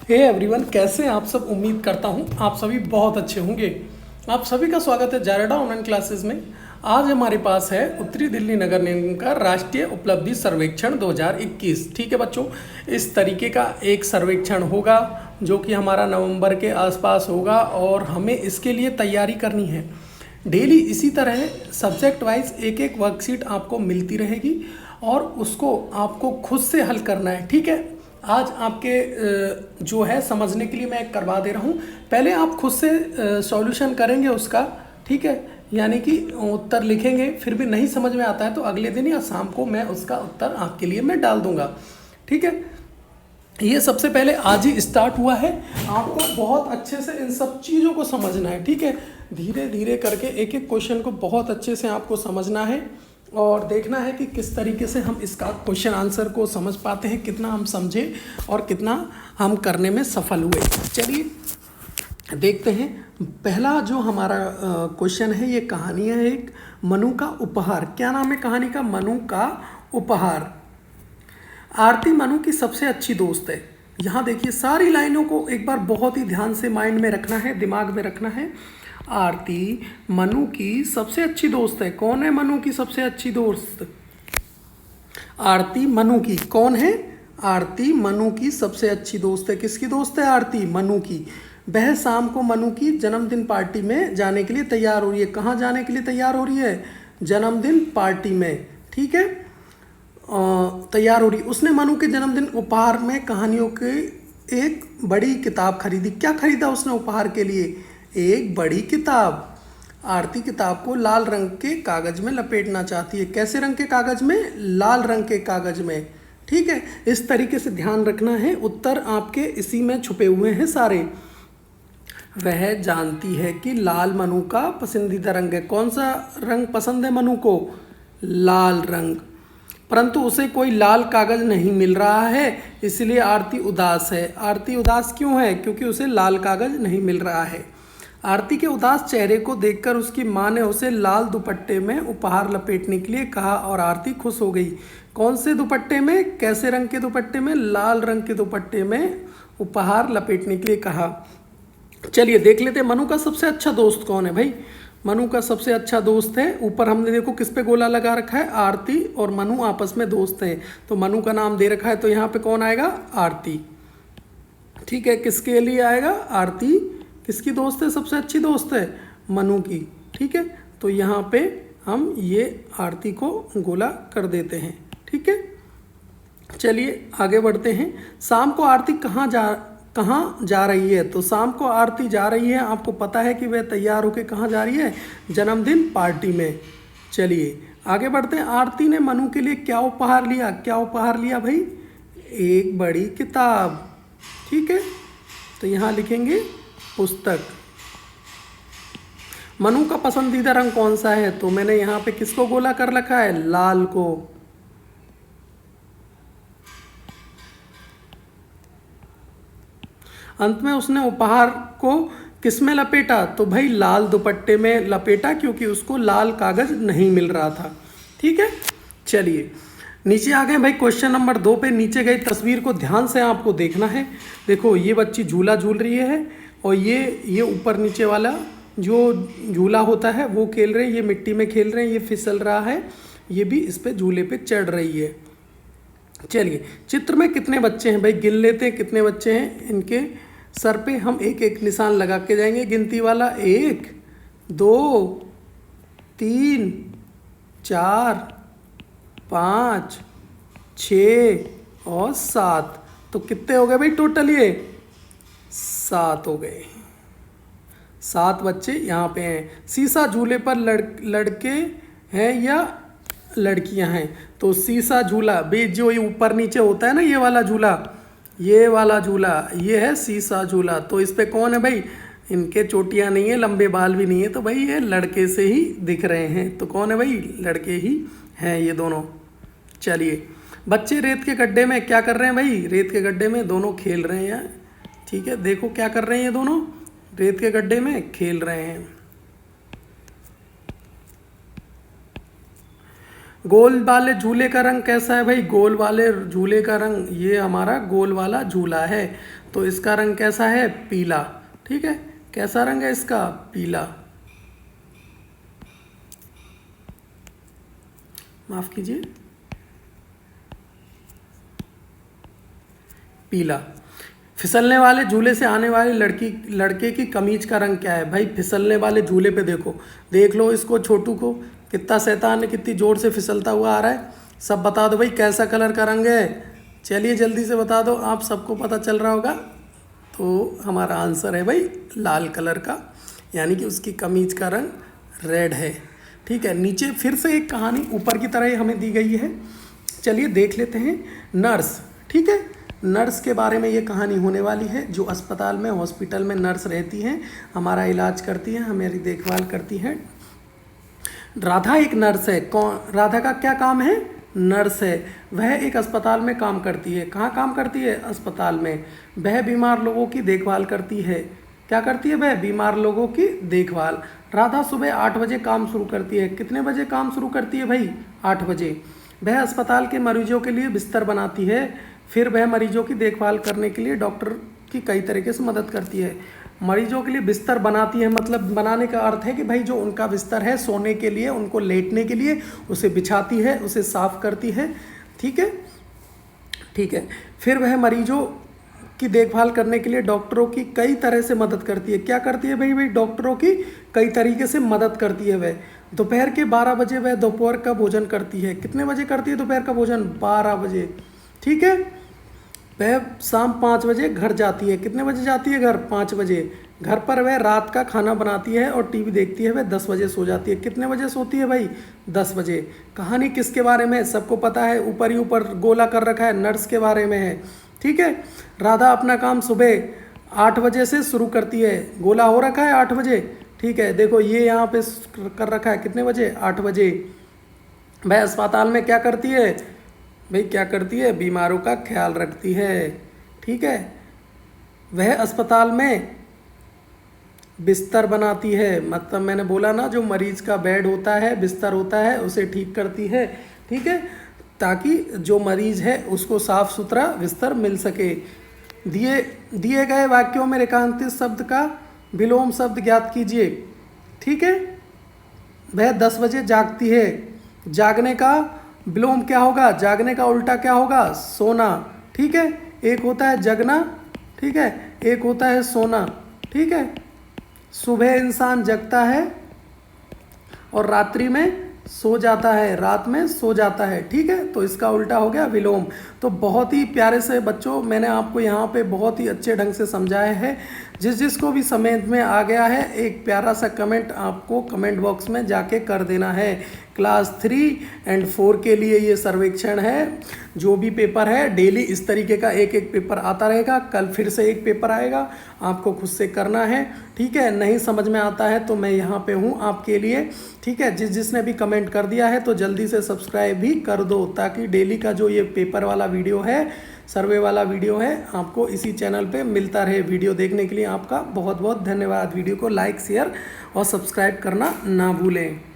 Hey everyone, कैसे हैं आप सब। उम्मीद करता हूं आप सभी बहुत अच्छे होंगे। आप सभी का स्वागत है जारेडा ऑनलाइन क्लासेस में। आज हमारे पास है उत्तरी दिल्ली नगर निगम का राष्ट्रीय उपलब्धि सर्वेक्षण 2021। ठीक है बच्चों, इस तरीके का एक सर्वेक्षण होगा जो कि हमारा नवंबर के आसपास होगा और हमें इसके लिए तैयारी करनी है। डेली इसी तरह सब्जेक्ट वाइज एक एक वर्कशीट आपको मिलती रहेगी और उसको आपको खुद से हल करना है। ठीक है, आज आपके जो है समझने के लिए मैं करवा दे रहा हूँ। पहले आप खुद से सॉल्यूशन करेंगे उसका, ठीक है, यानी कि उत्तर लिखेंगे। फिर भी नहीं समझ में आता है तो अगले दिन या शाम को मैं उसका उत्तर आपके लिए मैं डाल दूंगा। ठीक है, ये सबसे पहले आज ही स्टार्ट हुआ है। आपको बहुत अच्छे से इन सब चीज़ों को समझना है। ठीक है, धीरे धीरे करके एक एक क्वेश्चन को बहुत अच्छे से आपको समझना है और देखना है कि किस तरीके से हम इसका क्वेश्चन आंसर को समझ पाते हैं, कितना हम समझे और कितना हम करने में सफल हुए। चलिए देखते हैं। पहला जो हमारा क्वेश्चन है, ये कहानी है एक मनु का उपहार। क्या नाम है कहानी का? मनु का उपहार। आरती मनु की सबसे अच्छी दोस्त है। यहाँ देखिए, सारी लाइनों को एक बार बहुत ही ध्यान से माइंड में रखना है, दिमाग में रखना है। आरती मनु की सबसे अच्छी दोस्त है। कौन है मनु की सबसे अच्छी दोस्त? आरती मनु की। कौन है? आरती मनु की सबसे अच्छी दोस्त है। किसकी दोस्त है? आरती मनु की। वह शाम को मनु की जन्मदिन पार्टी में जाने के लिए तैयार हो रही है। कहाँ जाने के लिए तैयार हो रही है? जन्मदिन पार्टी में। ठीक है, तैयार हो रही। उसने मनु के जन्मदिन उपहार में कहानियों की एक बड़ी किताब खरीदी। क्या खरीदा उसने उपहार के लिए? एक बड़ी किताब। आरती किताब को लाल रंग के कागज में लपेटना चाहती है। कैसे रंग के कागज में? लाल रंग के कागज में। ठीक है, इस तरीके से ध्यान रखना है। उत्तर आपके इसी में छुपे हुए हैं सारे। वह जानती है कि लाल मनु का पसंदीदा रंग है। कौन सा रंग पसंद है मनु को? लाल रंग। परंतु उसे कोई लाल कागज नहीं मिल रहा है, इसलिए आरती उदास है। आरती उदास क्यों है? क्योंकि उसे लाल कागज नहीं मिल रहा है। आरती के उदास चेहरे को देखकर उसकी माँ ने उसे लाल दुपट्टे में उपहार लपेटने के लिए कहा और आरती खुश हो गई। कौन से दुपट्टे में? कैसे रंग के दुपट्टे में? लाल रंग के दुपट्टे में उपहार लपेटने के लिए कहा। चलिए देख लेते हैं मनु का सबसे अच्छा दोस्त कौन है भाई। मनु का सबसे अच्छा दोस्त है, ऊपर हमने देखो किस पे गोला लगा रखा है? आरती और मनु आपस में दोस्त हैं, तो मनु का नाम दे रखा है, तो यहाँ पे कौन आएगा? आरती। ठीक है, किसके लिए आएगा? आरती किसकी दोस्त है? सबसे अच्छी दोस्त है मनु की। ठीक है, तो यहाँ पे हम ये आरती को गोला कर देते हैं। ठीक है, चलिए आगे बढ़ते हैं। शाम को आरती कहाँ जा रही है? तो शाम को आरती जा रही है, आपको पता है कि वह तैयार होकर कहाँ जा रही है? जन्मदिन पार्टी में। चलिए आगे बढ़ते हैं। आरती ने मनु के लिए क्या उपहार लिया? क्या उपहार लिया भाई? एक बड़ी किताब। ठीक है, तो यहाँ लिखेंगे पुस्तक। मनु का पसंदीदा रंग कौन सा है? तो मैंने यहाँ पे किसको गोला कर रखा है? लाल को। अंत में उसने उपहार को किस में लपेटा? तो भाई लाल दुपट्टे में लपेटा, क्योंकि उसको लाल कागज नहीं मिल रहा था। ठीक है, चलिए नीचे आ गए भाई। क्वेश्चन नंबर 2 पे नीचे गई तस्वीर को ध्यान से आपको देखना है। देखो, ये बच्ची झूला झूल रही है और ये ऊपर नीचे वाला जो झूला होता है वो खेल रहे हैं। ये मिट्टी में खेल रहे हैं, ये फिसल रहा है, ये भी इस पे झूले पे चढ़ रही है। चलिए, चित्र में कितने बच्चे हैं भाई? गिन लेते हैं कितने बच्चे हैं। इनके सर पे हम एक एक निशान लगा के जाएंगे, गिनती वाला। 1 2 3 4 5 6 और 7। तो कितने हो गए भाई टोटल? ये 7 हो गए। 7 बच्चे यहाँ पे हैं। सीसा झूले पर लड़के हैं या लड़कियां हैं? तो सीसा झूला भी जो ये ऊपर नीचे होता है ना, ये वाला झूला, ये वाला झूला, ये है सीसा झूला। तो इस पे कौन है भाई? इनके चोटियां नहीं है, लंबे बाल भी नहीं है, तो भाई ये लड़के से ही दिख रहे हैं। तो कौन है भाई? लड़के ही हैं ये दोनों। चलिए, बच्चे रेत के गड्ढे में क्या कर रहे हैं भाई? रेत के गड्ढे में दोनों खेल रहे हैं। ठीक है, देखो क्या कर रहे हैं ये दोनों? रेत के गड्ढे में खेल रहे हैं। गोल वाले झूले का रंग कैसा है भाई? गोल वाले झूले का रंग, ये हमारा गोल वाला झूला है, तो इसका रंग कैसा है? पीला। ठीक है, कैसा रंग है इसका? पीला। माफ कीजिए, पीला। फिसलने वाले झूले से आने वाली लड़के की कमीज का रंग क्या है भाई? फिसलने वाले झूले पे देखो, देख लो इसको, छोटू को, कितना शैतान है, कितनी जोर से फिसलता हुआ आ रहा है। सब बता दो भाई कैसा कलर का रंग है? चलिए जल्दी से बता दो, आप सबको पता चल रहा होगा। तो हमारा आंसर है भाई लाल कलर का, यानी कि उसकी कमीज का रंग रेड है। ठीक है, नीचे फिर से एक कहानी ऊपर की तरह ही हमें दी गई है, चलिए देख लेते हैं। नर्स, ठीक है, नर्स के बारे में ये कहानी होने वाली है, जो अस्पताल में, हॉस्पिटल में नर्स रहती हैं, हमारा इलाज करती हैं, हमारी देखभाल करती हैं। राधा एक नर्स है। कौन? राधा का क्या काम है? नर्स है। वह एक अस्पताल में काम करती है। कहाँ काम करती है? अस्पताल में। वह बीमार लोगों की देखभाल करती है। क्या करती है वह? बीमार लोगों की देखभाल। राधा सुबह 8 बजे काम शुरू करती है। कितने बजे काम शुरू करती है भाई? 8 बजे। वह अस्पताल के मरीजों के लिए बिस्तर बनाती है। फिर वह मरीजों की देखभाल करने के लिए डॉक्टर की कई तरीके से मदद करती है। मरीजों के लिए बिस्तर बनाती है, मतलब बनाने का अर्थ है कि भाई जो उनका बिस्तर है सोने के लिए, उनको लेटने के लिए, उसे बिछाती है, उसे साफ करती है। ठीक है, ठीक है। फिर वह मरीजों की देखभाल करने के लिए डॉक्टरों की कई तरह से मदद करती है। क्या करती है भाई? भाई डॉक्टरों की कई तरीके से मदद करती है वह। दोपहर के 12 बजे वह दोपहर का भोजन करती है। कितने बजे करती है दोपहर का भोजन? 12 बजे। ठीक है, वह शाम 5 बजे घर जाती है। कितने बजे जाती है घर? 5 बजे। घर पर वह रात का खाना बनाती है और टीवी देखती है। वह 10 बजे सो जाती है। कितने बजे सोती है भाई? 10 बजे। कहानी किसके बारे में है? सबको पता है, ऊपर ही ऊपर गोला कर रखा है, नर्स के बारे में है। ठीक है, राधा अपना काम सुबह 8 बजे से शुरू करती है। गोला हो रखा है 8 बजे। ठीक है, देखो ये यहाँ पे कर रखा है, कितने बजे? 8 बजे। वह अस्पताल में क्या करती है भाई? क्या करती है? बीमारों का ख्याल रखती है। ठीक है, वह अस्पताल में बिस्तर बनाती है, मतलब मैंने बोला ना, जो मरीज का बेड होता है, बिस्तर होता है, उसे ठीक करती है। ठीक है, ताकि जो मरीज है उसको साफ सुथरा बिस्तर मिल सके। दिए गए वाक्यों में रेखांकित शब्द का विलोम शब्द ज्ञात कीजिए। ठीक है, वह 10 बजे जागती है। जागने का विलोम क्या होगा? जागने का उल्टा क्या होगा? सोना। ठीक है, एक होता है जगना, ठीक है, एक होता है सोना। ठीक है, सुबह इंसान जगता है और रात्रि में सो जाता है, रात में सो जाता है। ठीक है, तो इसका उल्टा हो गया विलोम। तो बहुत ही प्यारे से बच्चों मैंने आपको यहाँ पे बहुत ही अच्छे ढंग से समझाया है। जिसको भी समझ में आ गया है, एक प्यारा सा कमेंट आपको कमेंट बॉक्स में जाके कर देना है। क्लास 3 और 4 के लिए ये सर्वेक्षण है। जो भी पेपर है डेली इस तरीके का एक एक पेपर आता रहेगा। कल फिर से एक पेपर आएगा, आपको खुद से करना है। ठीक है, नहीं समझ में आता है तो मैं यहाँ पे हूँ आपके लिए। ठीक है, जिसने भी कमेंट कर दिया है तो जल्दी से सब्सक्राइब भी कर दो, ताकि डेली का जो ये पेपर वाला वीडियो है, सर्वे वाला वीडियो है, आपको इसी चैनल पे मिलता रहे। वीडियो देखने के लिए आपका बहुत बहुत धन्यवाद। वीडियो को लाइक, शेयर और सब्सक्राइब करना ना भूलें।